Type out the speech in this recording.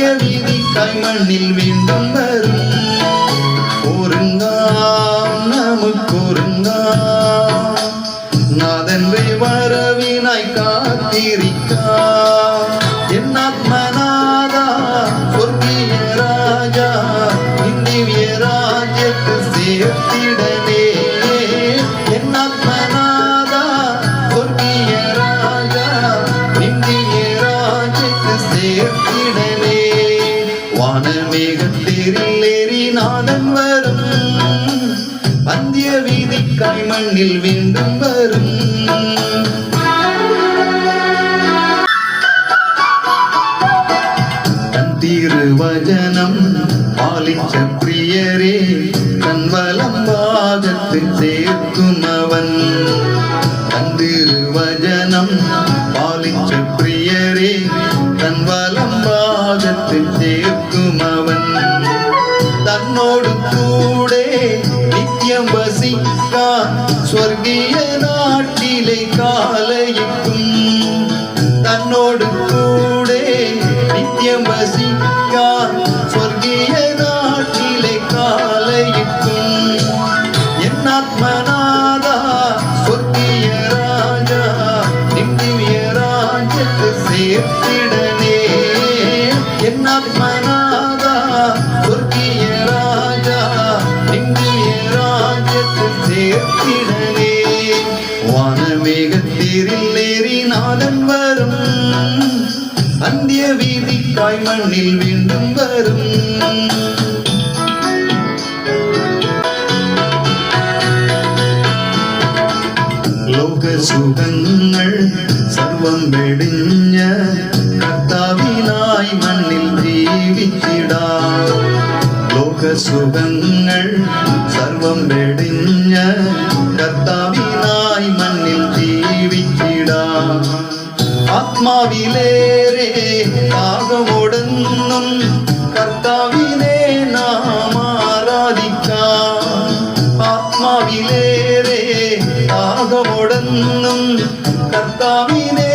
அந்திய வீதிக்காய் மண்ணில் மீண்டும் வரும் ஒருங்காம் நமக்கொருங்காம் நாதன்றை வரவினாய் காத்திரிக்கா என் ஆத்மநாதா சொர்க்கிய ராஜா இந்திய ராஜ்யத்து சேர்த்திடனே என் ஆத்மநாதா சொர்க்கிய ராஜா இந்திய ராஜ்யத்து சேர்த்திடனே வானமேகத்தில் ஏறி நாதன் வரும் அந்திய வீதிக்காய் மண்ணில் மீண்டும் வரும் தன் திருவசனம் பாலிச்ச பிரியரே தன் வலம் பாகத்தில் சேர்க்கும் அவன் தன் திருவசனம் பாலிச்ச பிரியரே தன் வலம் பாகத்தில் சேர்க்கும் அவன் தன்னோடு கூடே நித்தியம் வசிக்கா ஸ்வர்கிய நாட்டிலே காலையிக்கும் தன்னோடு கூடே நித்தியம் வசிக்கா ஸ்வர்கிய நாட்டிலே காலையிக்கும் என் ஆத்மநாதா சொர்க்கிய ராஜா நித்திய ராஜ்யத்து சேர்த்திடனே என் ஆத்மநாதா சொர்க்கிய ராஜா நித்திய ராஜ்யத்து சேர்த்திடனே வானமேகத்தில் ஏறி நாதன் வரும் அந்திய வீதிக்காய் மண்ணில் மீண்டும் வரும் ലോക സുഖങ്ങൾ സർവം വെടിഞ്ഞ കർത്താവിനായി മണ്ണിൽ ജീവിച്ചിടാം ലോക സുഖങ്ങൾ സർവം വെടിഞ്ഞ കർത്താവിനായി മണ്ണിൽ ജീവിച്ചിടാം ആത്മാവിലേറെ ആകമോടെന്നും കർത്താവിനെ നാം ആരാധിക്കാം ആത്മാവിലേറെ ആകമോടെന്നും കർത്താവിനെ